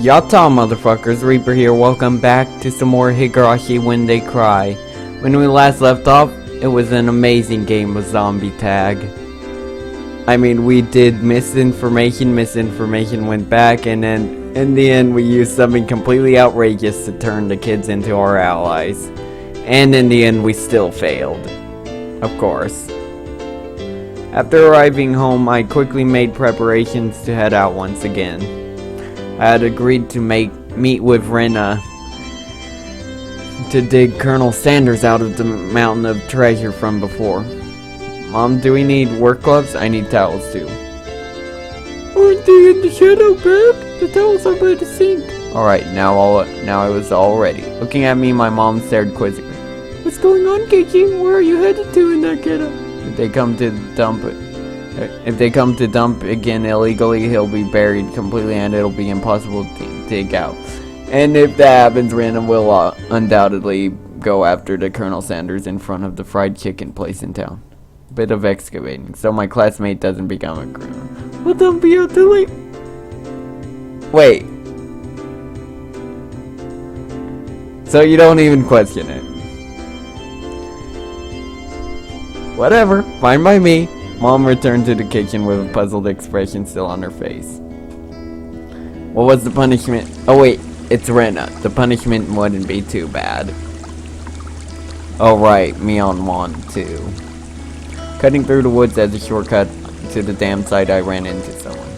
Yatta motherfuckers, Reaper here, welcome back to some more Higurashi When They Cry. When we last left off, it was an amazing game of zombie tag. I mean, we did misinformation went back, and then in the end we used something completely outrageous to turn the kids into our allies. And in the end we still failed. Of course. After arriving home, I quickly made preparations to head out once again. I had agreed to meet with Rena to dig Colonel Sanders out of the mountain of treasure from before. Mom, do we need work gloves? I need towels too. Aren't they in the shadow, babe? The towels are by the sink. Alright, now I was all ready. Looking at me, my mom stared quizzically. What's going on, Kiki? Where are you headed to in that ghetto? If they come to dump again illegally, he'll be buried completely and it'll be impossible to dig out. And if that happens, Rena will undoubtedly go after the Colonel Sanders in front of the fried chicken place in town. Bit of excavating, so my classmate doesn't become a criminal. Well, don't be out too late. Wait. So you don't even question it. Whatever, fine by me. Mom returned to the kitchen with a puzzled expression still on her face. What was the punishment? Oh wait, it's Rena. The punishment wouldn't be too bad. Oh right, me on one too. Cutting through the woods as a shortcut to the dam site, I ran into someone.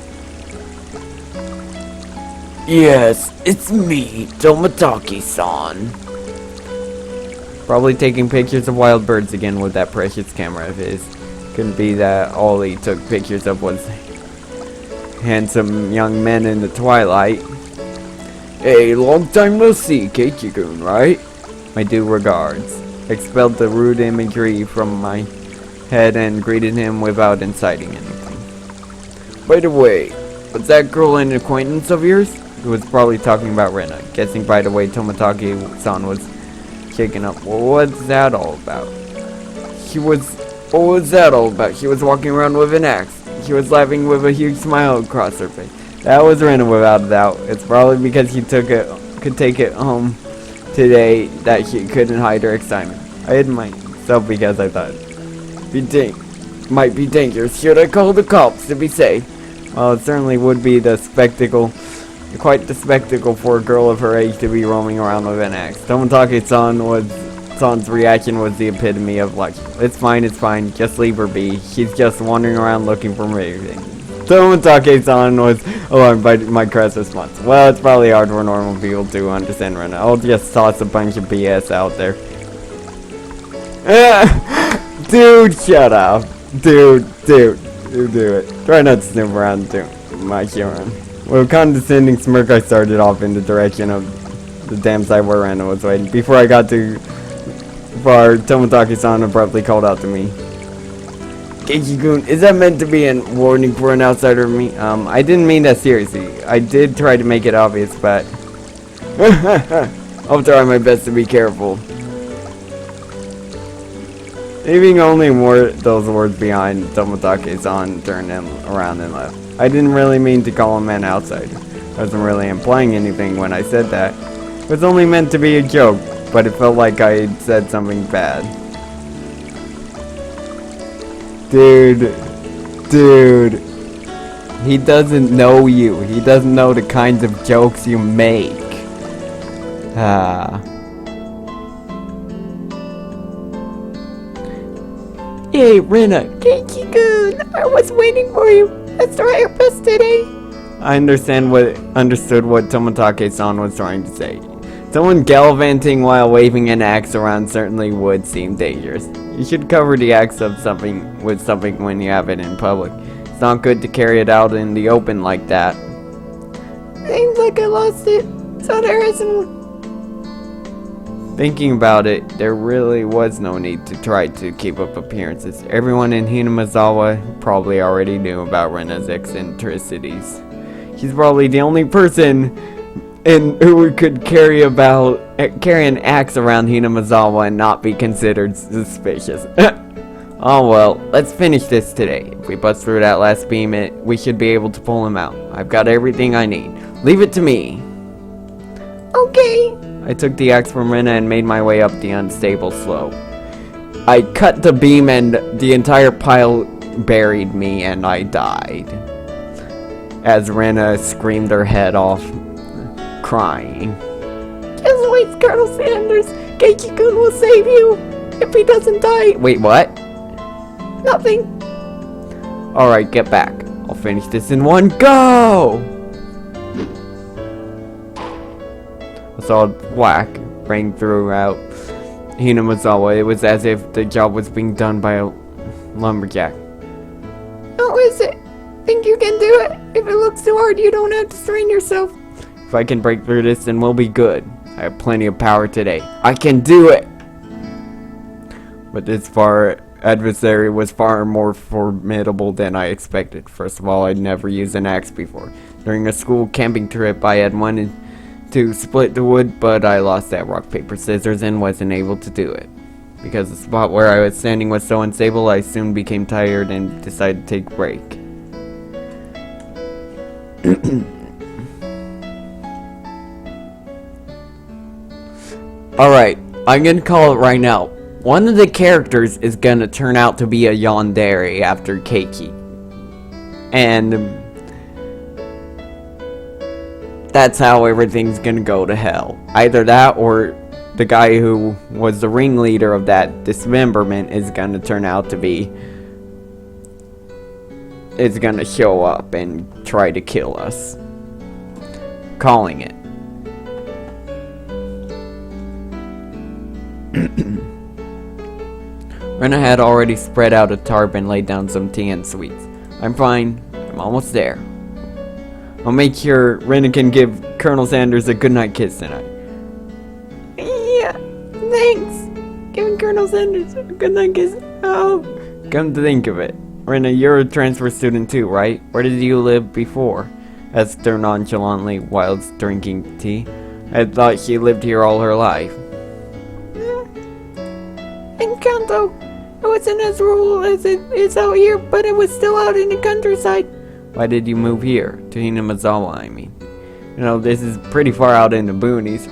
Yes, it's me, Tomataki-san. Probably taking pictures of wild birds again with that precious camera of his. Couldn't be that all he took pictures of was handsome young men in the twilight. Hey, long time no see, Keiichi-kun, right? My due regards. Expelled the rude imagery from my head and greeted him without inciting anything. By the way, was that girl an acquaintance of yours? He was probably talking about Rena. Guessing by the way Tomataki-san was shaken up. Well, what's that all about? What was that all about? She was walking around with an axe. She was laughing with a huge smile across her face. That was Rena without a doubt. It's probably because she could take it home today that she couldn't hide her excitement. I hid myself because I thought might be dangerous. Should I call the cops to be safe? Well, it certainly would be quite the spectacle for a girl of her age to be roaming around with an axe. Tomataki-san's reaction was the epitome of like, it's fine, just leave her be. She's just wandering around looking for me. Tomataki-san was alarmed by my crass response. Well, it's probably hard for normal people to understand right now. I'll just toss a bunch of BS out there. Dude, shut up. Dude, do it. Try not to snoop around to my humor. With a condescending smirk, I started off in the direction of the damn site where Rena was waiting. Before I got too far, Tomataki-san abruptly called out to me. Keiichi-kun, is that meant to be a warning for an outsider of me? I didn't mean that seriously. I did try to make it obvious, but I'll try my best to be careful. Leaving only more those words behind, Tomataki-san turned him around and left. I didn't really mean to call him an outsider. I wasn't really implying anything when I said that. It was only meant to be a joke, but it felt like I said something bad. Dude. He doesn't know you. He doesn't know the kinds of jokes you make. Hey, Rena. Keiichi-kun, I was waiting for you. Let's try our best today. I understood what Tomataki-san was trying to say. Someone gallivanting while waving an axe around certainly would seem dangerous. You should cover the axe with something when you have it in public. It's not good to carry it out in the open like that. Seems like I lost it, so there isn't. Thinking about it, there really was no need to try to keep up appearances. Everyone in Hinamazawa probably already knew about Rena's eccentricities. She's probably the only person who could carry an axe around Hinamazawa and not be considered suspicious. Oh well, let's finish this today. If we bust through that last beam, we should be able to pull him out. I've got everything I need. Leave it to me. Okay. I took the axe from Rena and made my way up the unstable slope. I cut the beam and the entire pile buried me and I died. As Rena screamed her head off, crying. Just wait, Colonel Sanders. Keiki-kun will save you. If he doesn't die. Wait, what? Nothing. Alright, get back. I'll finish this in one go! A solid whack rang throughout Hinamazawa. It was as if the job was being done by a lumberjack. How is it? Think you can do it? If it looks too hard, you don't have to strain yourself. If I can break through this, then we'll be good. I have plenty of power today. I can do it! But this adversary was far more formidable than I expected. First of all, I'd never used an axe before. During a school camping trip, I had wanted to split the wood, but I lost that rock, paper, scissors and wasn't able to do it. Because the spot where I was standing was so unstable, I soon became tired and decided to take a break. Alright, I'm gonna call it right now. One of the characters is gonna turn out to be a yandere after Keiki. And that's how everything's gonna go to hell. Either that or the guy who was the ringleader of that dismemberment is gonna turn out to be... is gonna show up and try to kill us. Calling it. Rena had already spread out a tarp and laid down some tea and sweets. I'm fine. I'm almost there. I'll make sure Rena can give Colonel Sanders a goodnight kiss tonight. Yeah, thanks. Giving Colonel Sanders a goodnight kiss. Oh. Come to think of it, Rena, you're a transfer student too, right? Where did you live before? Asked her nonchalantly while drinking tea. I thought she lived here all her life. In Kanto. It wasn't as rural as it is out here, but it was still out in the countryside. Why did you move here? To Hinamazawa, I mean. You know, this is pretty far out in the boonies.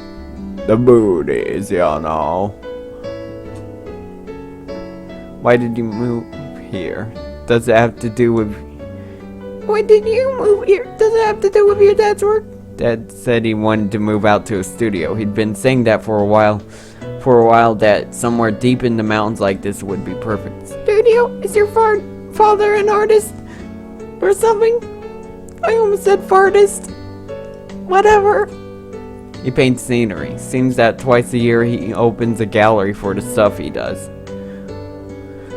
The boonies, you know. Why did you move here? Does it have to do with... Why did you move here? Does it have to do with your dad's work? Dad said he wanted to move out to a studio. He'd been saying that for a while. That somewhere deep in the mountains like this would be perfect. Studio? Is your father an artist? Or something? I almost said fartist. Whatever. He paints scenery. Seems that twice a year he opens a gallery for the stuff he does.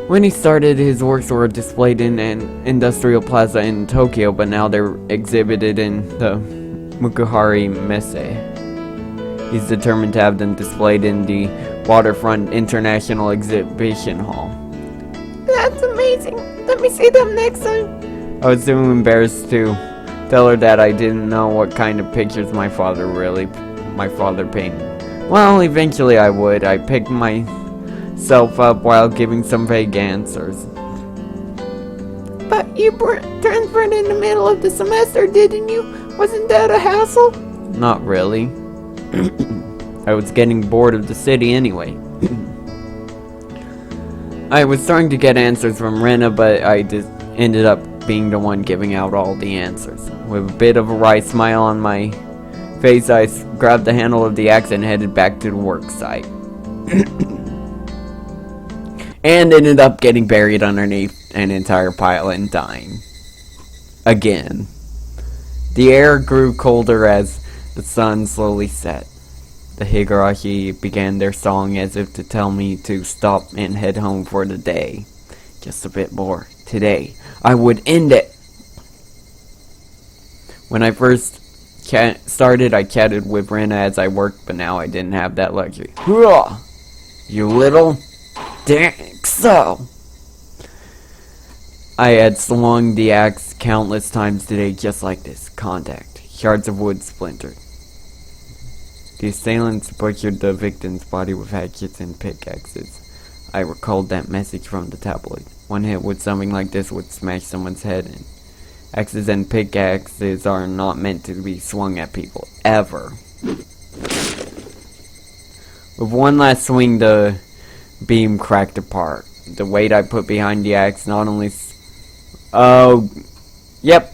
When he started, his works were displayed in an industrial plaza in Tokyo, but now they're exhibited in the Mukuhari Messe. He's determined to have them displayed in the Waterfront International Exhibition Hall. That's amazing. Let me see them next time. I was too embarrassed to tell her that I didn't know what kind of pictures my father painted. Well, eventually I would. I picked myself up while giving some vague answers. But you transferred in the middle of the semester, didn't you? Wasn't that a hassle? Not really. I was getting bored of the city anyway. I was starting to get answers from Rena, but I just ended up being the one giving out all the answers. With a bit of a wry smile on my face, I grabbed the handle of the axe and headed back to the work site. And ended up getting buried underneath an entire pile and dying. Again. The air grew colder as the sun slowly set. The Higurashi began their song as if to tell me to stop and head home for the day. Just a bit more. Today, I would end it! When I first started, I chatted with Rena as I worked, but now I didn't have that luxury. Hurrah! You little... Dang, so! I had swung the axe countless times today just like this. Contact. Shards of wood splintered. The assailants butchered the victim's body with hatchets and pickaxes. I recalled that message from the tabloid. One hit with something like this would smash someone's head in. Axes and pickaxes are not meant to be swung at people. Ever. With one last swing, the beam cracked apart. The weight I put behind the axe not only... Oh, yep.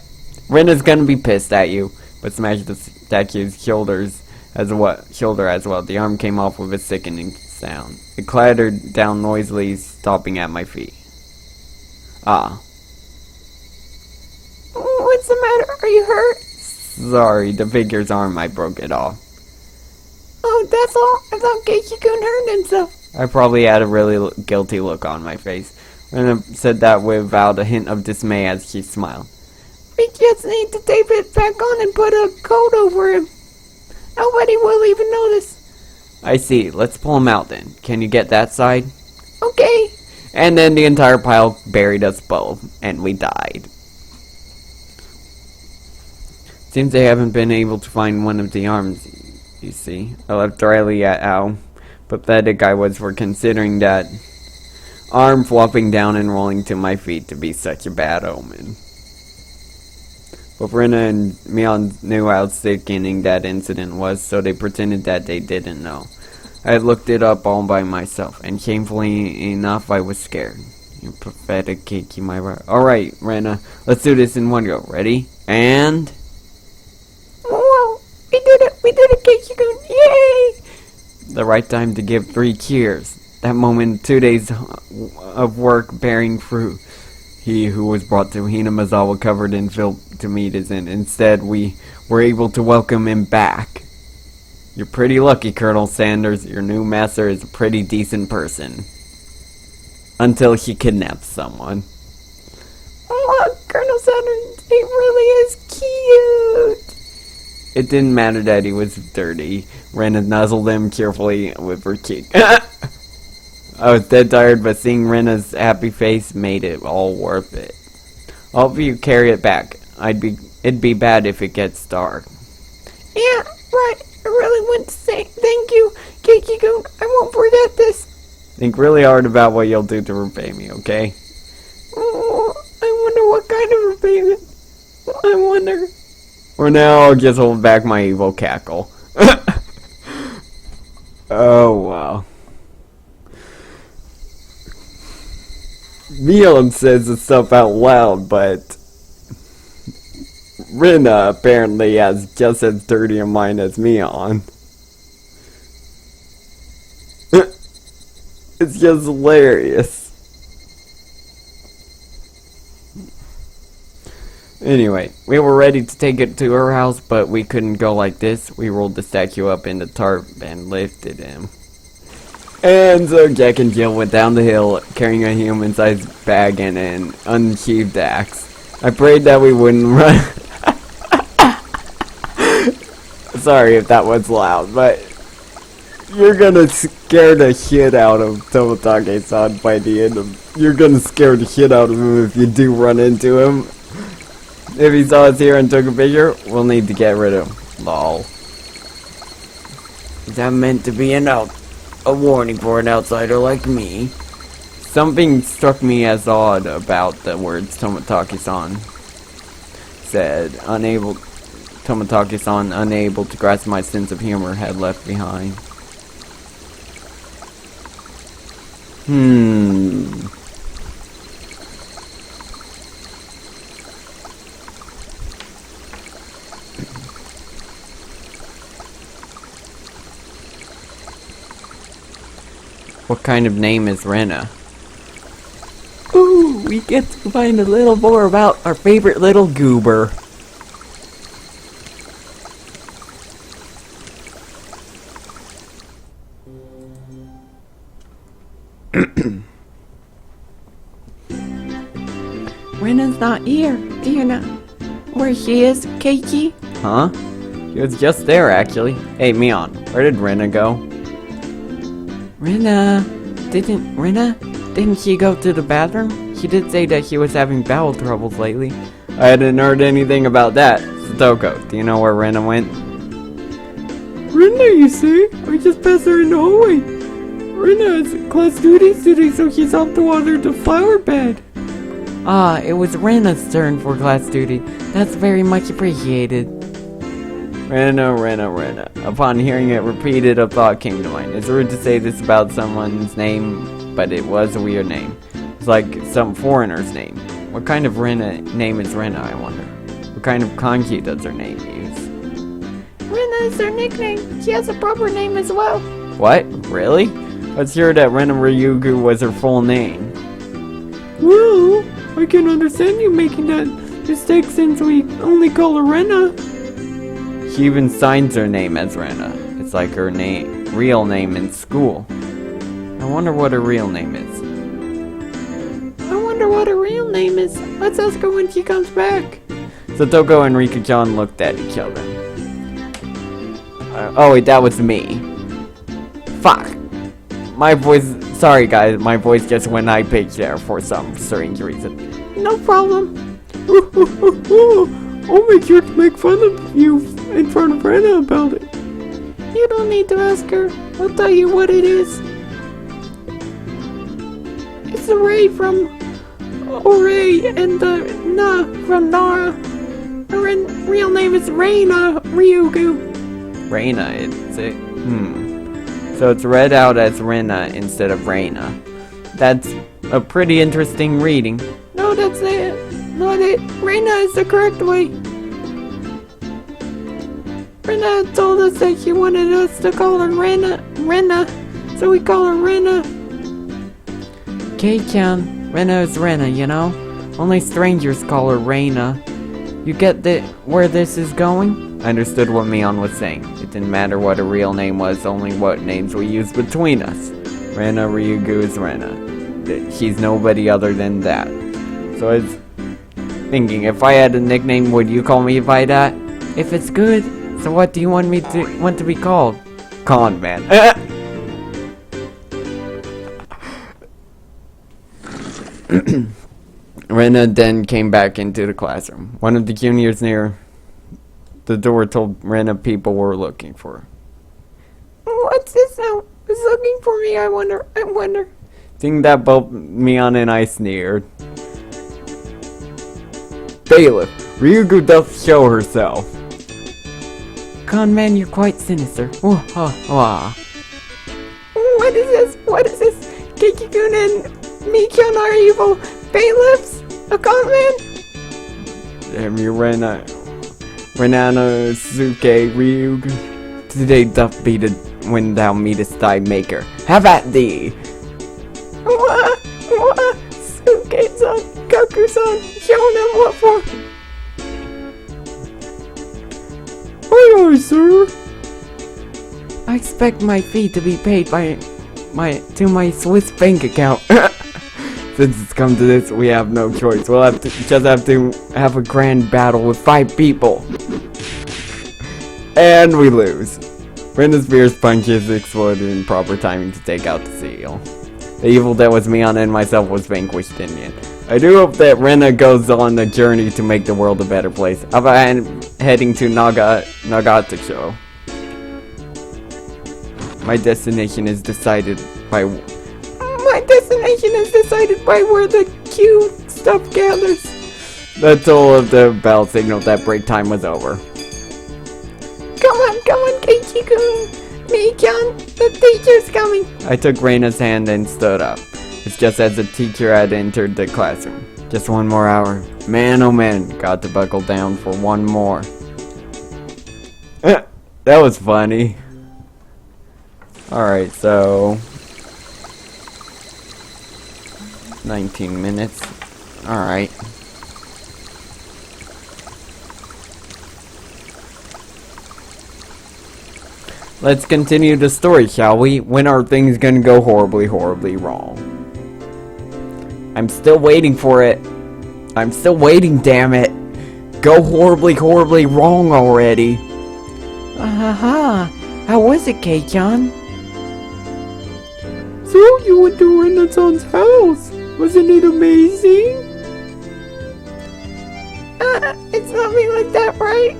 Rena's gonna be pissed at you, but smashed the statue's shoulder as well. The arm came off with a sickening sound. It clattered down noisily, stopping at my feet. Ah. What's the matter? Are you hurt? Sorry, the figure's arm, I broke it off. Oh, that's all? I thought Keiichi-kun hurt himself. I probably had a really guilty look on my face. Rena said that without a hint of dismay as she smiled. We just need to tape it back on and put a coat over him. Nobody will even notice. I see. Let's pull him out then. Can you get that side? Okay. And then the entire pile buried us both, and we died. Seems they haven't been able to find one of the arms, you see. I left Riley at how pathetic I was for considering that arm flopping down and rolling to my feet to be such a bad omen. But Rena and Mion knew how sickening that incident was, so they pretended that they didn't know. I had looked it up all by myself, and shamefully enough, I was scared. You pathetic Keiichi, my right. Alright, Rena, let's do this in one go. Ready? And... Whoa! We did it, Keiichi-kun! Yay! The right time to give 3 cheers. That moment, 2 days of work bearing fruit. He who was brought to Hinamazawa covered in filth to meet his end. Instead, we were able to welcome him back. You're pretty lucky, Colonel Sanders. Your new master is a pretty decent person. Until he kidnaps someone. Oh, Colonel Sanders, he really is cute. It didn't matter that he was dirty. Rena nuzzled him carefully with her cheek. I was dead tired, but seeing Rena's happy face made it all worth it. I'll help you carry it back. It'd be bad if it gets dark. Yeah, right. I really want to say thank you, Keiichi-kun. I won't forget this. Think really hard about what you'll do to repay me, okay? Oh, I wonder what kind of repayment. I wonder. For now, I'll just hold back my evil cackle. Oh, wow. Mion says the stuff out loud, but Rena apparently has just as dirty a mind as Mion. It's just hilarious. Anyway, we were ready to take it to her house, but we couldn't go like this. We rolled the statue up in the tarp and lifted him. And so Jack and Jill went down the hill, carrying a human-sized bag and an unsheathed axe. I prayed that we wouldn't run. Sorry if that was loud, but you're gonna scare the shit out of Tomotage-san by the end of... You're gonna scare the shit out of him if you do run into him. If he saw us here and took a picture, we'll need to get rid of him. Lol. Is that meant to be a warning for an outsider like me? Something struck me as odd about the words Tomotage-san said. Tomotage-san, unable to grasp my sense of humor, had left behind. What kind of name is Rena? Ooh, we get to find a little more about our favorite little goober. Rena's not here. Do you know where she is, Keiichi? Huh? She was just there, actually. Hey, Mion, where did Rena go? Rena, didn't she go to the bathroom? She did say that she was having bowel troubles lately. I hadn't heard anything about that. Satoko, do you know where Rena went? Rena, you see? I just passed her in the hallway. Rena has class duties today, so she's off to water the flower bed. Ah, it was Rena's turn for class duty. That's very much appreciated. Rena. Upon hearing it repeated, a thought came to mind. It's rude to say this about someone's name, but it was a weird name. It's like some foreigner's name. What kind of name is Rena, I wonder? What kind of kanji does her name use? Rena is her nickname. She has a proper name as well. What? Really? I was sure that Rena Ryugu was her full name. Well, I can understand you making that mistake since we only call her Rena. She even signs her name as Rena. It's like her real name in school. I wonder what her real name is. I wonder what her real name is. Let's ask her when she comes back. Satoko and Rika-chan looked at each other. Oh wait, that was me. Fuck. My voice, sorry guys, my voice just went high pitched there for some strange reason. No problem. I'll make sure to make fun of you in front of Rena about it. You don't need to ask her. I'll tell you what it is. It's a Ray from Ore and Na from Nara. Her real name is Reina Ryugu. Reina, it's it. So it's read out as Rena instead of Reina. That's a pretty interesting reading. No, that's it. Not it. Reina is the correct way. Rena told us that she wanted us to call her Rena, so we call her Rena. Kei-chan, Rena is Rena, you know? Only strangers call her Reina. You get where this is going? I understood what Mion was saying. It didn't matter what her real name was, only what names we used between us. Rena Ryugu is Rena. She's nobody other than that. So I was thinking, if I had a nickname, would you call me by that? If it's good. So what do you want to be called? Con man. Rena then came back into the classroom. One of the juniors near the door told Rena people were looking for her. What's this now? Who's looking for me? I wonder. Seeing that, both Mion and I sneered. Bailiff, Ryugu doth show herself. Con man, you're quite sinister. What is this? Keiki-kun and Mii-chan are evil bailiffs? A con man? Damn you, Renana Suke Ryugu. Today doth be the when thou meetest thy maker. Have at thee! What? Suke-san, Kaku-san, showing them what for? Aye, sir. I expect my fee to be paid by my Swiss bank account. Since it's come to this, we have no choice. We'll have to have a grand battle with 5 people. And we lose. Rena's fierce punches exploded in proper timing to take out the seal. The evil that was Mion and myself was vanquished in the end. I do hope that Rena goes on a journey to make the world a better place. I'm heading to Nagato. My destination is decided by where the cute stuff gathers. The toll of the bell signaled that break time was over. Come on, Keiichi-kun! Mii-chan, the teacher's coming! I took Reina's hand and stood up. It's just as the teacher had entered the classroom. Just one more hour. Man, oh man, got to buckle down for one more. That was funny. Alright, so 19 minutes. Alright. Let's continue the story, shall we? When are things gonna go horribly, horribly wrong? I'm still waiting for it. I'm still waiting, damn it. Go horribly, horribly wrong already. How was it, Kei-chan? So you went to Renaissance house. Wasn't it amazing? It's nothing like that, right?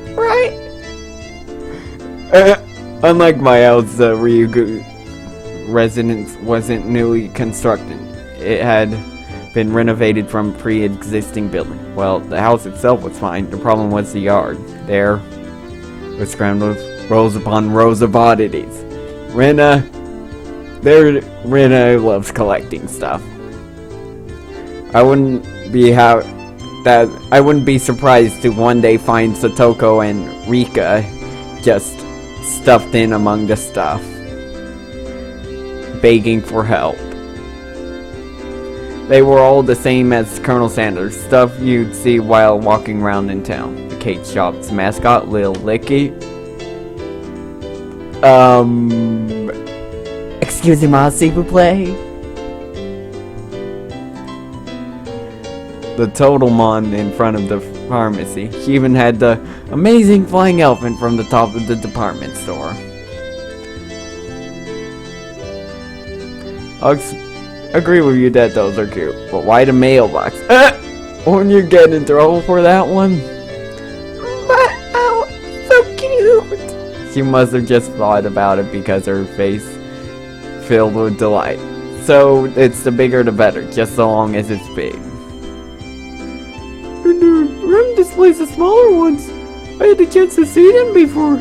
Unlike my house, the Ryugu residence wasn't newly constructed. It had been renovated from pre-existing building. Well, the house itself was fine. The problem was the yard. There with scrambled rows upon rows of oddities. Rena loves collecting stuff. I wouldn't be surprised to one day find Satoko and Rika just stuffed in among the stuff, begging for help. They were all the same as Colonel Sanders, stuff you'd see while walking around in town. The cake shop's mascot, Lil Licky. Excusez-moi, s'il vous plaît. The Totemon in front of the pharmacy. She even had the amazing flying elephant from the top of the department store. I'll agree with you that those are cute, but why the mailbox? Won't you get in trouble for that one? But, oh, so cute. She must have just thought about it because her face filled with delight. So, it's the bigger the better, just so long as it's big. And the room displays the smaller ones. I had the chance to see them before.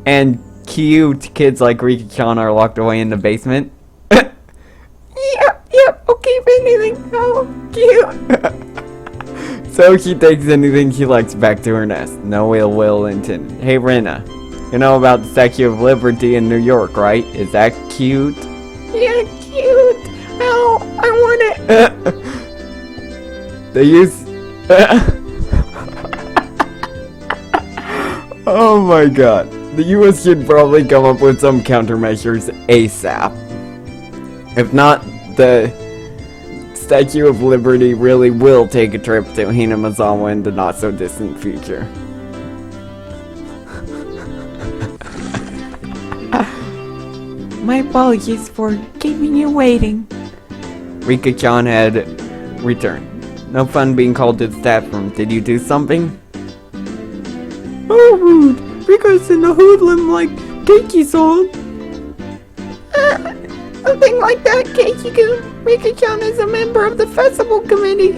And cute kids like Rika-chan are locked away in the basement. Yep, okay, if anything. Oh, cute. So she takes anything she likes back to her nest. No ill will intended. Hey Rena, you know about the Statue of Liberty in New York, right? Is that cute? Yeah, cute. Oh, I want it. They use... Oh my god. The US should probably come up with some countermeasures ASAP. If not, the Statue of Liberty really will take a trip to Hinamazawa in the not so distant future. My apologies for keeping you waiting. Rika-chan had returned. No fun being called to the staff room. Did you do something? Oh, rude. Rika's in a hoodlum like Keiki-san. Something like that, Keiichi-kun. Rika-chan is a member of the festival committee.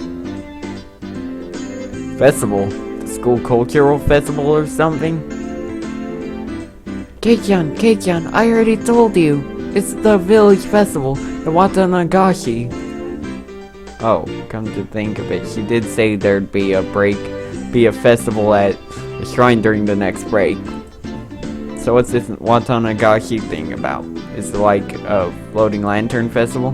Festival? The school cultural festival or something? Kei-chan, I already told you. It's the village festival, the Watanagashi. Oh, come to think of it, she did say there'd be a festival at the shrine during the next break. So what's this Watanagashi thing about? Is it like a floating lantern festival?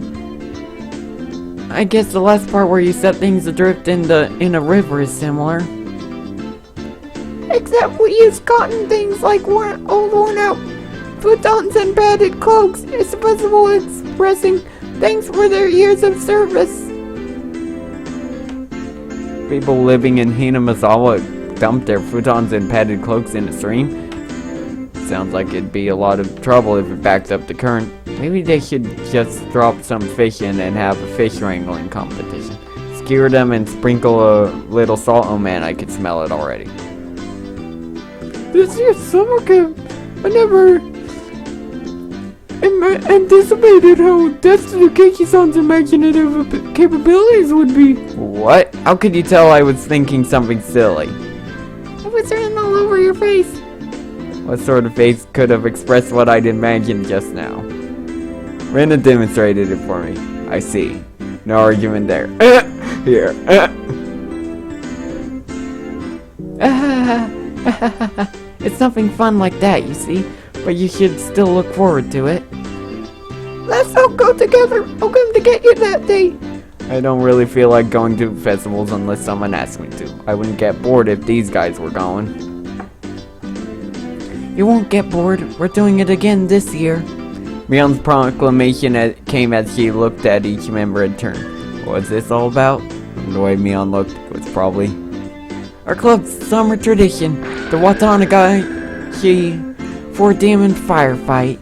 I guess the last part where you set things adrift in a river is similar. Except we use cotton things like old worn out futons and padded cloaks. It's a festival expressing thanks for their years of service. People living in Hinamazawa dump their futons and padded cloaks in a stream? Sounds like it'd be a lot of trouble if it backed up the current. Maybe they should just drop some fish in and have a fish wrangling competition. Skewer them and sprinkle a little salt. Oh man, I could smell it already. This year's summer camp. I never anticipated how destined Keiki-san's imaginative capabilities would be. What? How could you tell I was thinking something silly? It was written all over your face. What sort of face could have expressed what I'd imagined just now? Rena demonstrated it for me. I see. No argument there. Here. It's something fun like that, you see. But you should still look forward to it. Let's all go together. I'll come to get you that day. I don't really feel like going to festivals unless someone asks me to. I wouldn't get bored if these guys were going. You won't get bored. We're doing it again this year. Mion's proclamation came as she looked at each member in turn. What's this all about? The way Mion looked was probably... Our club's summer tradition. The Watanagashi 4-demon firefight.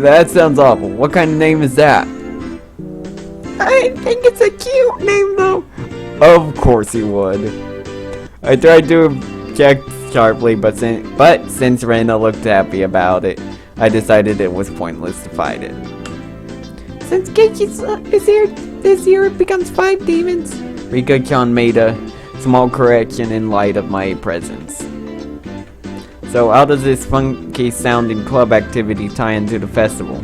That sounds awful. What kind of name is that? I think it's a cute name though. Of course you would. I tried to object sharply, but since Rena looked happy about it, I decided it was pointless to fight it. Since Keiichi is here this year, it becomes 5 demons. Rika-chan made a small correction in light of my presence. So how does this funky sounding club activity tie into the festival?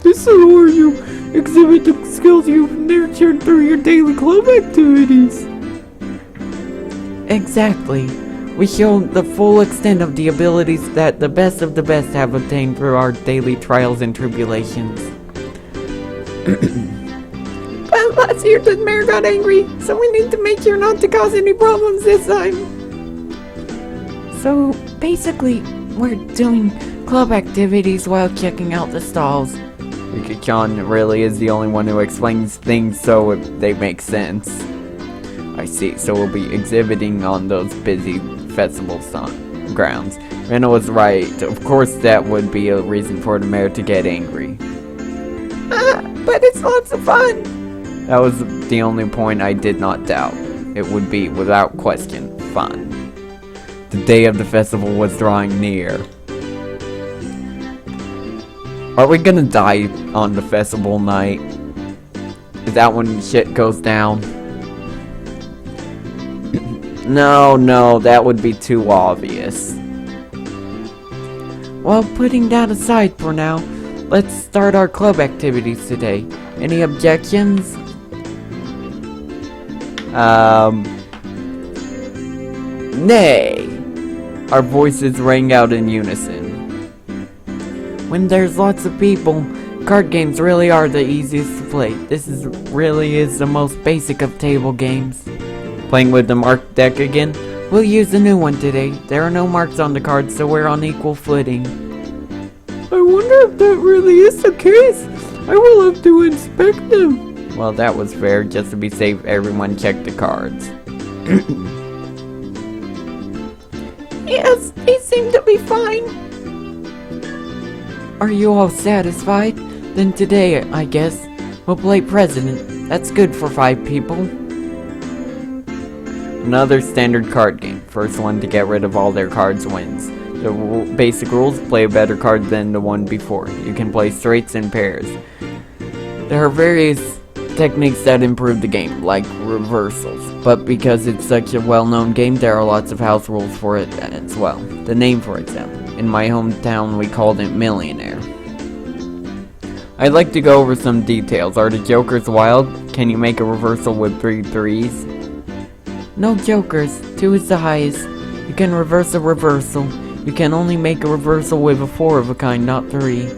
This is where you exhibit the skills you've nurtured through your daily club activities. Exactly. We show the full extent of the abilities that the best of the best have obtained through our daily trials and tribulations. But last year the mayor got angry, so we need to make sure not to cause any problems this time. So, basically, we're doing club activities while checking out the stalls. Rika-chan really is the only one who explains things so they make sense. I see, so we'll be exhibiting on those busy festival grounds. Rena was right, of course that would be a reason for the mayor to get angry. But it's lots of fun. That was the only point I did not doubt. It would be, without question, fun. The day of the festival was drawing near. Are we gonna die on the festival night? Is that when shit goes down? No, that would be too obvious. Well, putting that aside for now, let's start our club activities today. Any objections? Nay! Our voices rang out in unison. When there's lots of people, card games really are the easiest to play. This really is the most basic of table games. Playing with the marked deck again? We'll use a new one today. There are no marks on the cards, so we're on equal footing. I wonder if that really is the case. I will have to inspect them. Well, that was fair. Just to be safe, everyone checked the cards. Yes, they seem to be fine. Are you all satisfied? Then today, I guess, we'll play President. That's good for 5 people. Another standard card game. First one to get rid of all their cards wins. The basic rules: play a better card than the one before. You can play straights and pairs. There are various techniques that improve the game, like reversals. But because it's such a well-known game, there are lots of house rules for it as well. The name, for example. In my hometown, we called it Millionaire. I'd like to go over some details. Are the jokers wild? Can you make a reversal with 3 threes? No jokers. 2 is the highest. You can reverse a reversal. You can only make a reversal with a 4 of a kind, not 3.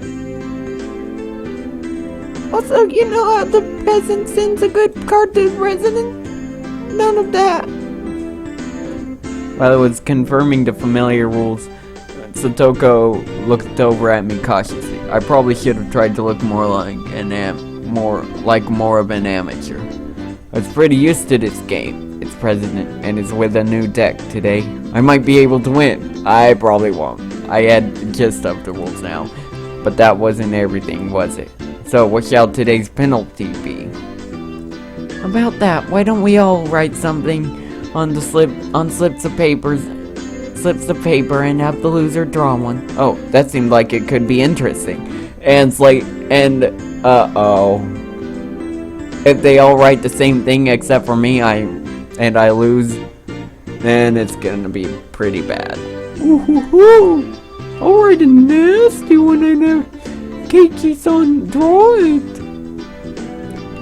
Also, you know how the peasant sends a good card to the president? None of that. While I was confirming the familiar rules, Satoko looked over at me cautiously. I probably should have tried to look more like more of an amateur. I was pretty used to this game. It's president and is with a new deck today. I might be able to win. I probably won't. I had the gist of the rules now. But that wasn't everything, was it? So what shall today's penalty be? About that, why don't we all write something on slips of paper and have the loser draw one? Oh, that seemed like it could be interesting. And if they all write the same thing except for me, I lose, then it's gonna be pretty bad. Ooh, I'll write a nasty one and have Keiichi-san draw it.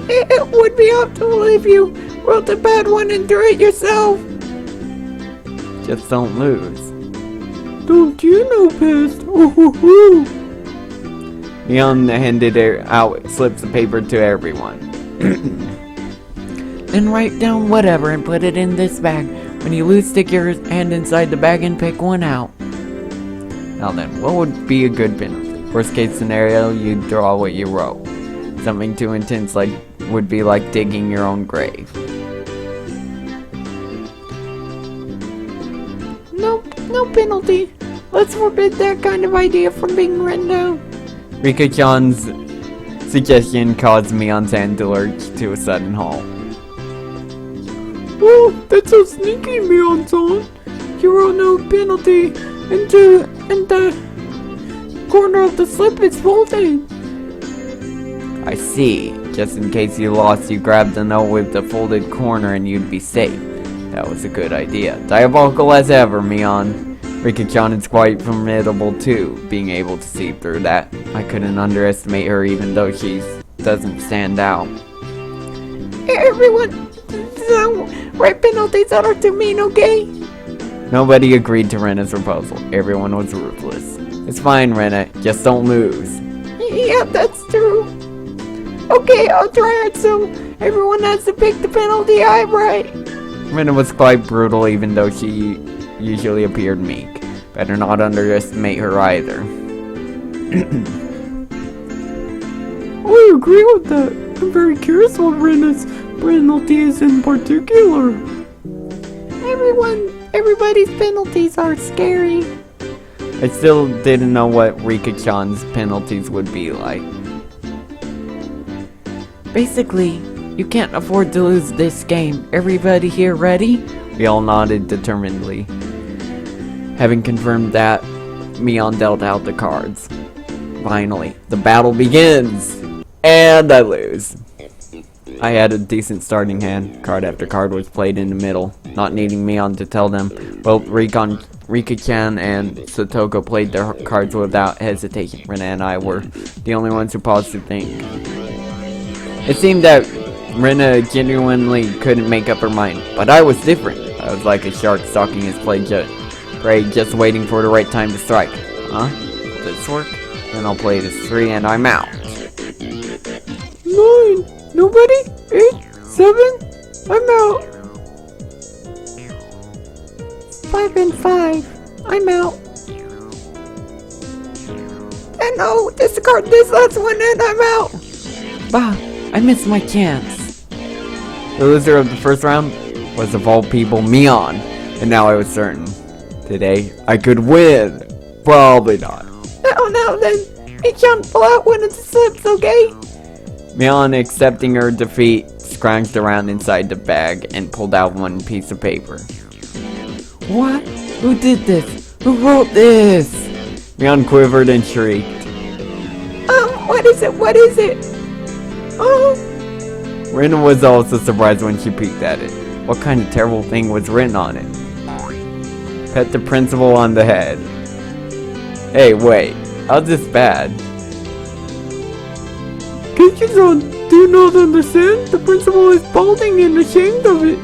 It would be optimal if you wrote the bad one and drew it yourself. Just don't lose. Don't you know best? Ooh. Leon handed out slips of paper to everyone. Then write down whatever and put it in this bag. When you lose, stick your hand inside the bag and pick one out. Now then, what would be a good penalty? Worst case scenario, you draw what you wrote. Something too intense would be like digging your own grave. No penalty. Let's forbid that kind of idea from being written down. Rika-chan's suggestion caused Mion-san to lurch to a sudden halt. Oh, that's so sneaky, Mion-san. You wrote no penalty, and the corner of the slip is folded. I see. Just in case you lost, you grabbed the note with the folded corner and you'd be safe. That was a good idea. Diabolical as ever, Mion. Rika-chan is quite formidable too, being able to see through that. I couldn't underestimate her even though she doesn't stand out. Everyone, so write penalties out to mean, okay? Nobody agreed to Rena's proposal. Everyone was ruthless. It's fine, Rena. Just don't lose. Yeah, that's true. Okay, I'll try it so everyone has to pick the penalty I write. Rena was quite brutal even though she usually appeared meek. Better not underestimate her either. I agree with that. I'm very curious what Rena's penalty is in particular. Everybody's penalties are scary. I still didn't know what Rika-chan's penalties would be like. Basically, you can't afford to lose this game. Everybody here ready? We all nodded determinedly. Having confirmed that, Mion dealt out the cards. Finally, the battle begins! And I lose. I had a decent starting hand. Card after card was played in the middle, not needing Mion to tell them. Both Rika-chan and Satoko played their cards without hesitation. Rena and I were the only ones who paused to think. It seemed that Rena genuinely couldn't make up her mind, but I was different. I was like a shark stalking his prey, just waiting for the right time to strike. Huh? Will this work? Then I'll play this 3 and I'm out. 9. Nobody? 8. 7. I'm out. 5 and 5. I'm out. And no, discard this last one and I'm out. Bah, I missed my chance. The loser of the first round was of all people Mion, and now I was certain. Today, I could win. Probably not. Now then, it can't pull out one of the slips, okay? Mion, accepting her defeat, scrounged around inside the bag and pulled out one piece of paper. What? Who did this? Who wrote this? Mion quivered and shrieked. What is it? What is it? Oh, Rena was also surprised when she peeked at it. What kind of terrible thing was written on it? Pet the principal on the head. Hey, wait. How's this bad? Keiichi-san, do you not understand? The principal is balding and ashamed of it.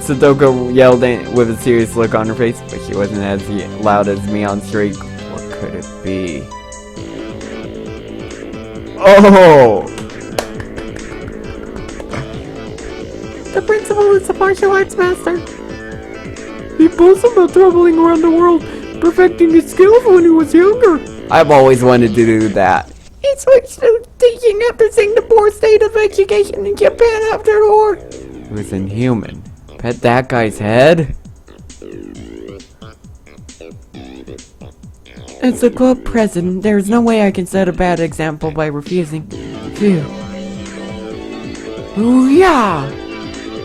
Satoko yelled with a serious look on her face, but she wasn't as loud as Mion's shriek. What could it be? Oh! the principal is a martial arts master. He boasted about traveling around the world, perfecting his skills when he was younger. I've always wanted to do that. He switched to teaching after seeing the poor state of education in Japan after the war. It was inhuman. Pet that guy's head? As a club president, there's no way I can set a bad example by refusing. Phew. Ooh, yeah!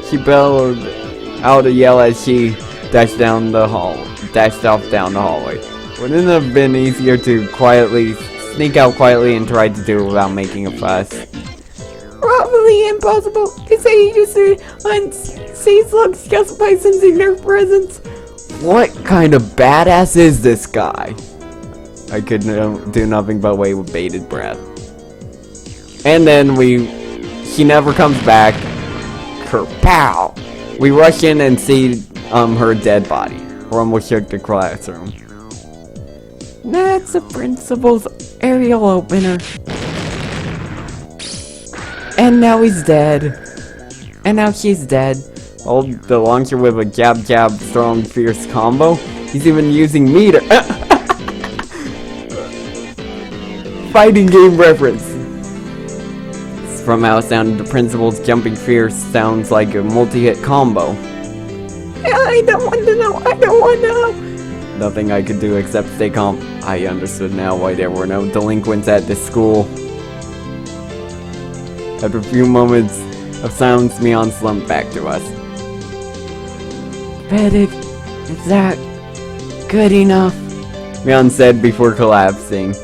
She bellowed out a yell as she dashed off down the hallway. Wouldn't it have been easier to sneak out quietly and try to do it without making a fuss? Probably impossible. They say he used to unsee slugs just by sensing their presence. What kind of badass is this guy? I could do nothing but wait with bated breath. And then she never comes back. Kerpow! We rush in and see her dead body. Rumble shook the classroom. That's the principal's aerial opener. And now he's dead. And now she's dead. Hold the launcher with a jab, strong, fierce combo. He's even using meter. Fighting game reference. From how it sounded, the principal's jumping fierce sounds like a multi-hit combo. I don't want to know. I don't want to know. Nothing I could do except stay calm. I understood now why there were no delinquents at this school. After a few moments of silence, Mion slumped back to us. Vedic, is that good enough? Mion said before collapsing.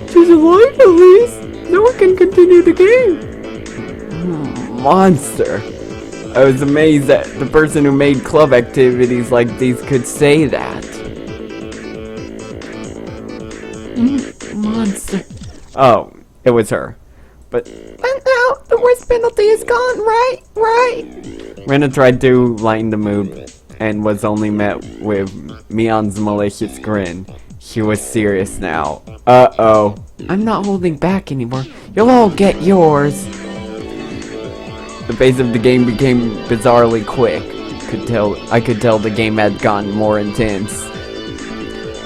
She's alive at least. now we can continue the game. Monster. I was amazed that the person who made club activities like these could say that. Monster. Oh, it was her. But And now the worst penalty is gone, right? Rena tried to lighten the mood and was only met with Mion's malicious grin. She was serious now. Uh-oh. I'm not holding back anymore. You'll all get yours. The pace of the game became bizarrely quick. I could tell the game had gotten more intense.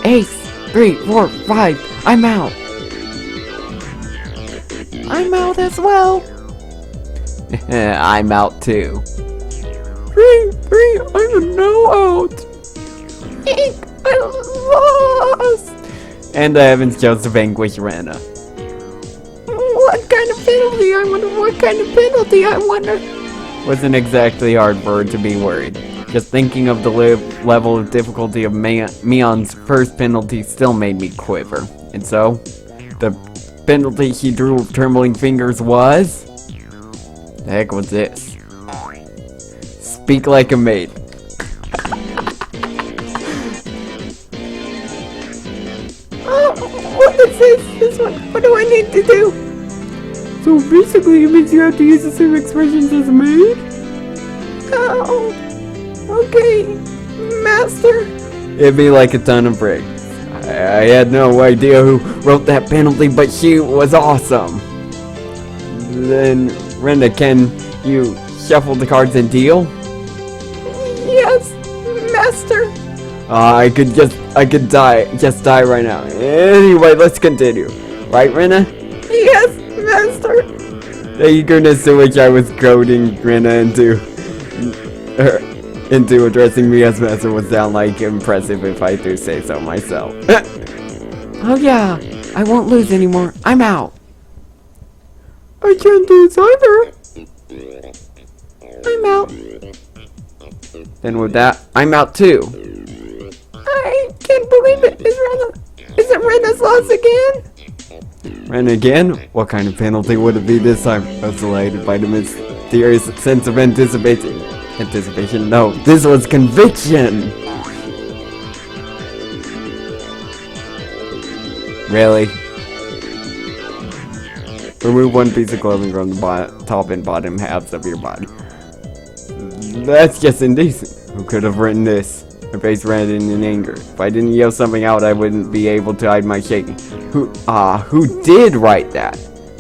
Ace, 3, 4, 5. I'm out. I'm out as well. I'm out too. 3, I'm now out. Eek, I lost. And the heavens chose to vanquish Rena. What kind of penalty? I wonder. Wasn't exactly hard for her to be worried. Just thinking of the level of difficulty of Mion's first penalty still made me quiver. And so, the penalty she drew with trembling fingers was... The heck was this? Speak like a maid. Oh, what is this one? What do I need to do? So basically it means you have to use the same expressions as a maid? Oh, okay, master. It'd be like a ton of bricks. I had no idea who wrote that penalty, but she was awesome. Then, Rena, can you shuffle the cards and deal? Yes, master. I could just die right now. Anyway, let's continue. Right, Rena? Yes, master. The eagerness to which I was goading Rena into addressing me as master was downright impressive, if I do say so myself. Oh yeah, I won't lose anymore. I'm out. I can't lose either. I'm out. And with that, I'm out too. I can't believe it. Is it Rena's loss again? Rena again? What kind of penalty would it be this time? I was delighted by the mysterious sense of anticipation. No, this was conviction! Really? Remove one piece of clothing from the top and bottom halves of your body. That's just indecent. Who could have written this? My face reddened in anger. If I didn't yell something out, I wouldn't be able to hide my shaking. Who did write that?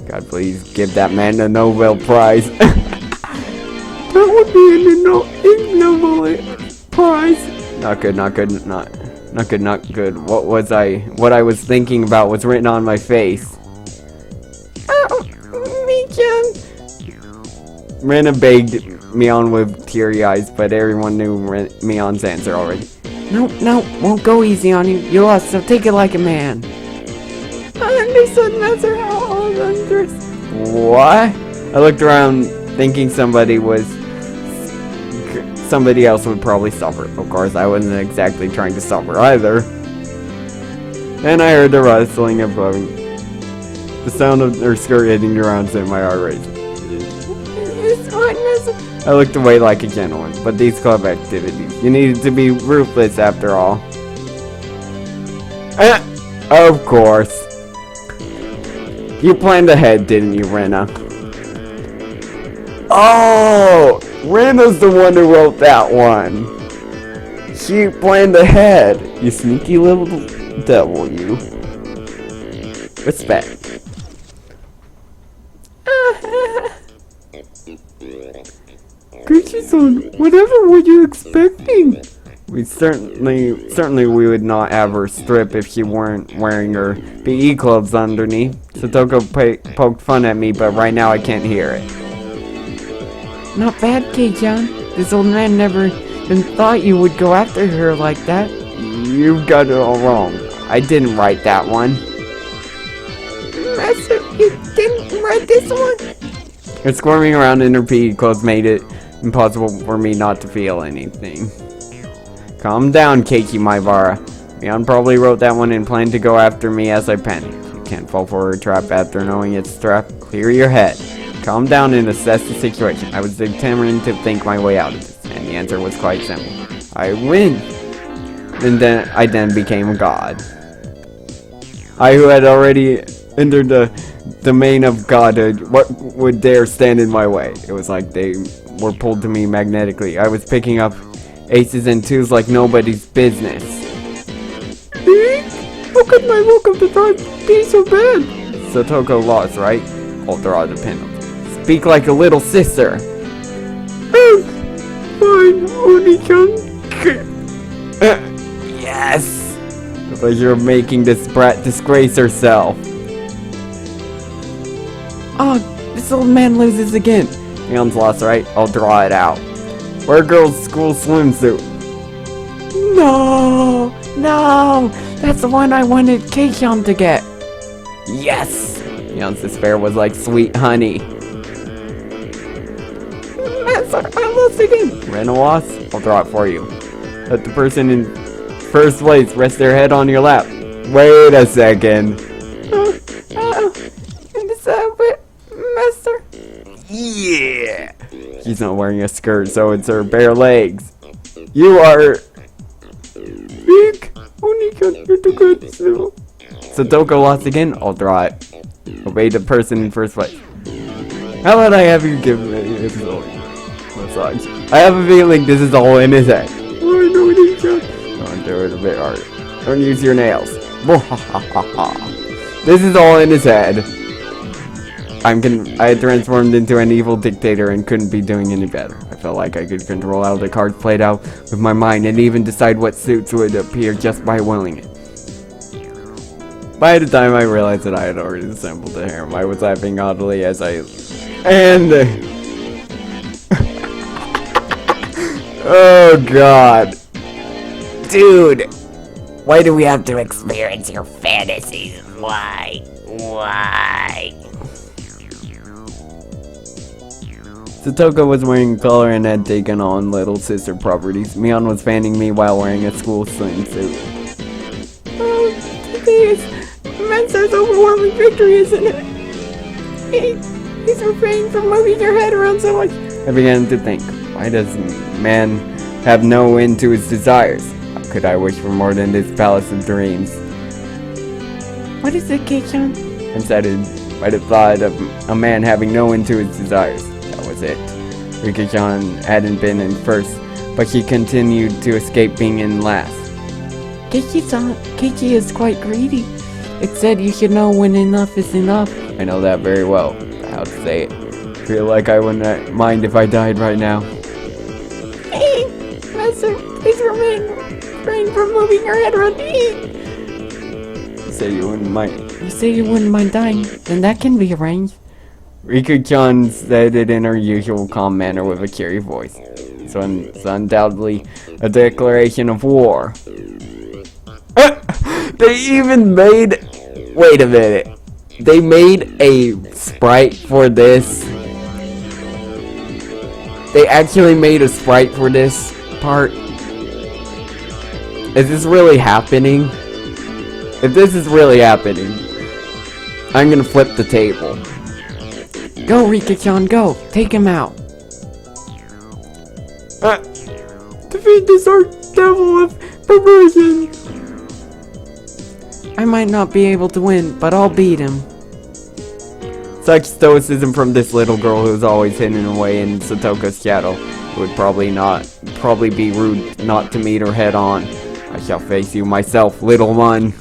God, please give that man a Nobel Prize. That would be an ignoble prize. Not good. What I was thinking about was written on my face. Oh, me-chan. Rena begged Mion with teary eyes, but everyone knew Mion's answer already. Nope, won't go easy on you. You lost, so take it like a man. I understood, master. How understood. What? I looked around thinking somebody else would probably stop her. Of course, I wasn't exactly trying to stop her either. Then I heard the rustling of clothing. The sound of her skirt hitting the ground sent my heart racing. It's what, master? I looked away like a gentleman, but these club activities, you needed to be ruthless after all. Of course. You planned ahead, didn't you, Rena? Oh! Rena's the one who wrote that one. She planned ahead. You sneaky little devil, you. Respect. Gucci-san, whatever were you expecting? We certainly we would not have her strip if she weren't wearing her PE clothes underneath. Satoko poked fun at me, but right now I can't hear it. Not bad, Kei-chan. This old man never even thought you would go after her like that. You've got it all wrong. I didn't write that one. Master, you didn't write this one? Her squirming around in her PE clothes made it impossible for me not to feel anything. Calm down, Keiki Maibara. Mion probably wrote that one and planned to go after me as I panicked. You can't fall for a trap after knowing it's a trap. Clear your head. Calm down and assess the situation. I was determined to think my way out of this, and the answer was quite simple. I win! And then I became a god. I, who had already entered the domain of godhood, what would dare stand in my way? It was like they were pulled to me magnetically. I was picking up aces and twos like nobody's business. How could my welcome to time be so bad? Satoko lost, right? I'll draw the penalty. Speak like a little sister. Fine, Oni-chan. Yes! But you're making this brat disgrace herself. Oh, this old man loses again. Leon's lost, right? I'll draw it out. Wear a girl's school swimsuit. No! No! That's the one I wanted Keishan to get. Yes! Leon's despair was like sweet honey. I lost again. Ren a loss? I'll draw it for you. Let the person in first place rest their head on your lap. Wait a second. Master. Yeah! She's not wearing a skirt, so it's her bare legs. You are... Big. Oni-chan, you're too good, so. Satoko lost again? I'll draw it. Obey the person in first place. How about I have you give me a massage? I have a feeling this is all in his head. Oh, I know Oni-chan. Don't do it a bit harder. Don't use your nails. This is all in his head. I had transformed into an evil dictator and couldn't be doing any better. I felt like I could control how the cards played out with my mind and even decide what suits would appear just by willing it. By the time I realized that I had already assembled the harem, I was laughing oddly as I... And... Oh god. Dude, why do we have to experience your fantasies? Why? Satoko was wearing collar and had taken on little sister properties. Mion was fanning me while wearing a school swimsuit. Today is Master's overwhelming victory, isn't it? He's refraining from moving your head around so much. I began to think, why does man have no end to his desires? How could I wish for more than this palace of dreams? What is it, Keishan? I'm saddened by the thought of a man having no end to his desires. That was it. Rika-chan hadn't been in first, but she continued to escape being in last. Keiichi is quite greedy. It said you should know when enough is enough. I know that very well. How to say it. Feel like I wouldn't mind if I died right now. Hey, Master, please refrain from moving your head around. You say you wouldn't mind. You say you wouldn't mind dying, then that can be arranged. Rika-chan said it in her usual calm manner with a cheery voice. So it's undoubtedly a declaration of war. They even made... Wait a minute. They made a sprite for this. They actually made a sprite for this part. Is this really happening? If this is really happening, I'm gonna flip the table. Go, Rika-chan, go! Take him out! Defeat this devil of perversion. I might not be able to win, but I'll beat him. Such stoicism from this little girl who's always hidden away in Satoko's shadow. It would probably be rude not to meet her head on. I shall face you myself, little one.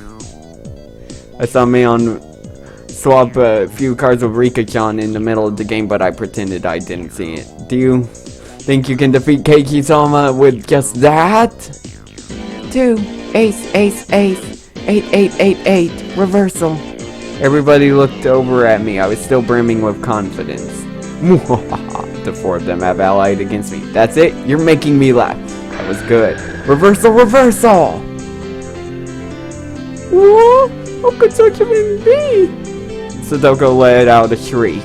I saw Mion swap a few cards with Rika-chan in the middle of the game, but I pretended I didn't see it. Do you think you can defeat Keiki-sama with just that? 2, ace, ace, ace, 8, 8, 8, 8, reversal. Everybody looked over at me. I was still brimming with confidence. The four of them have allied against me. That's it? You're making me laugh. That was good. Reversal, reversal! What? How could such a thing be? Sadoko let out a shriek.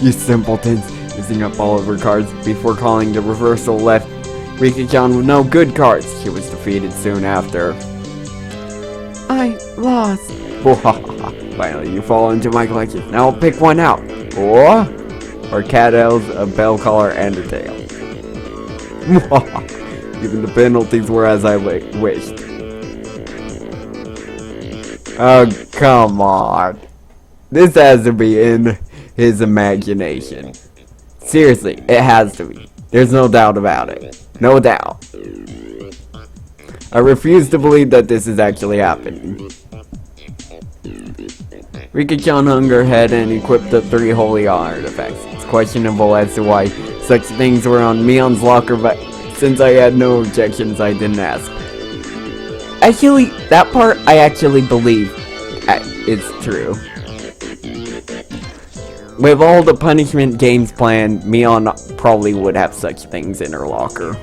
You simpletons! Using up all of her cards before calling the reversal left Rika-chan with no good cards. She was defeated soon after. I lost. Finally, you fall into my collection. Now pick one out. Or cattails, a bell collar, and a tail. Even the penalties were as I wished. Oh, come on. This has to be in his imagination. Seriously, it has to be. There's no doubt about it. No doubt. I refuse to believe that this is actually happening. Rika-chan hung her head and equipped the 3 holy artifacts. It's questionable as to why such things were on Mion's locker, but since I had no objections, I didn't ask. Actually, that part I actually believe it's true. With all the punishment games planned, Mion probably would have such things in her locker.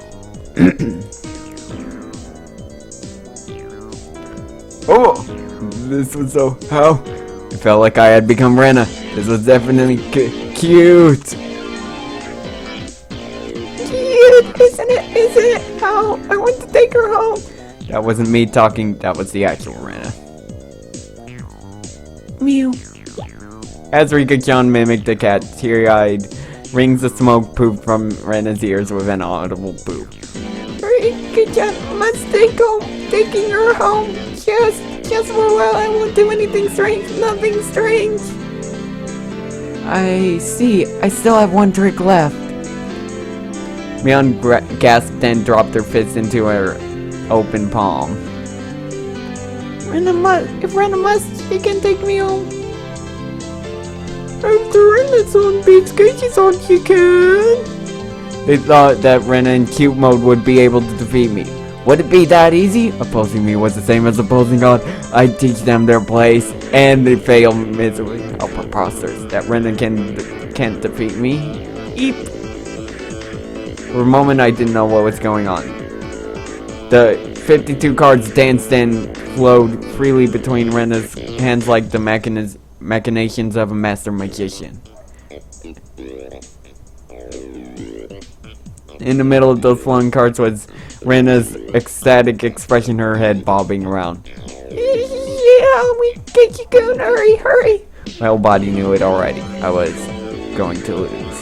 Oh, this was so... How? It felt like I had become Rena. This was definitely cute. Cute, isn't it? Isn't it? How? I want to take her home. That wasn't me talking, that was the actual Rena. Mew. As Rika-chan mimicked the cat, teary-eyed, rings of smoke pooped from Rena's ears with an audible poop. Rika-chan must taking her home. Just for a while. I won't do anything strange. Nothing strange. I see. I still have one trick left. Mion gasped and dropped her fist into her open palm. If Rena must, she can take me home. After Rena's on beats cages on she can. They thought that Rena in cute mode would be able to defeat me. Would it be that easy? Opposing me was the same as opposing God. I'd teach them their place, and they fail miserably. How preposterous that Rena can't defeat me. Eep. For a moment, I didn't know what was going on. The 52 cards danced and flowed freely between Rena's hands like the machinations of a master magician. In the middle of those flowing cards was Rena's ecstatic expression, her head bobbing around. Yeah, we get you going. Hurry. My whole body knew it already. I was going to lose.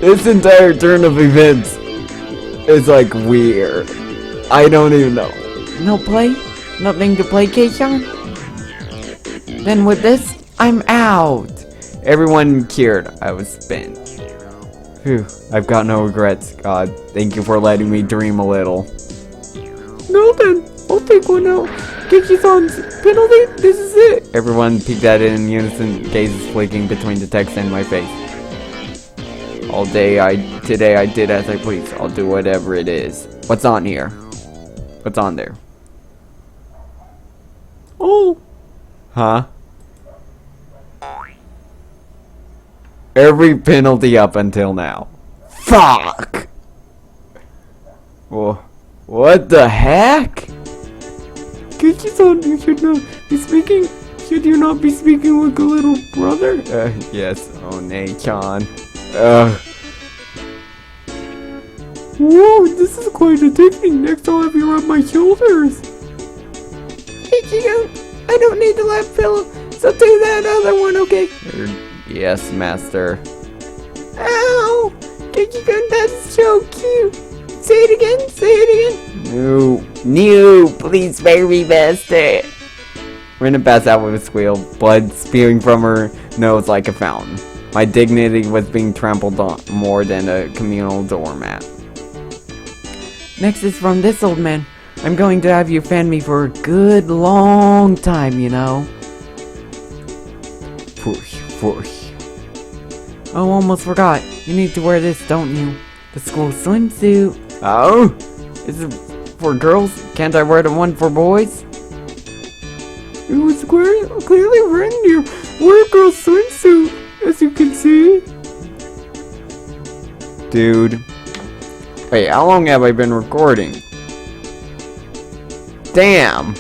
This entire turn of events is like weird. I don't even know. No play? Nothing to play, Kei-chan? Then with this, I'm out. Everyone cheered. I was spent. Phew, I've got no regrets. God, thank you for letting me dream a little. No then, I'll take one out. Kiki-san's penalty, this is it. Everyone peeked at it in unison, gazes flicking between the text and my face. All day today I did as I please. I'll do whatever it is. What's on here? What's on there? Oh. Huh? Every penalty up until now. Fuck! Well, what the heck? Kiki-san, you should not be speaking. Should you not be speaking like a little brother? Yes, One-chan. Ugh. Whoa, this is quite a technique. Next I'll have you rub my shoulders. Hey, Chico, I don't need the lap pillow, so do that other one, okay? Yes, master. Ow! Kiki-kun, that's so cute. Say it again. No, please spare me, master. Rena passed out with a squeal, blood spewing from her nose like a fountain. My dignity was being trampled on more than a communal doormat. Next is from this old man. I'm going to have you fan me for a good long time, you know. Push, push. Oh, almost forgot. You need to wear this, don't you? The school swimsuit. Oh? Is it for girls? Can't I wear the one for boys? It was clearly written here. Wear a girl's swimsuit, as you can see. Dude. Wait, how long have I been recording? Damn.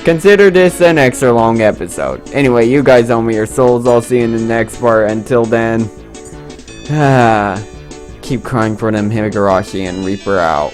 Consider this an extra long episode. Anyway, you guys owe me your souls. I'll see you in the next part. Until then, keep crying for them Higurashi and Reaper out.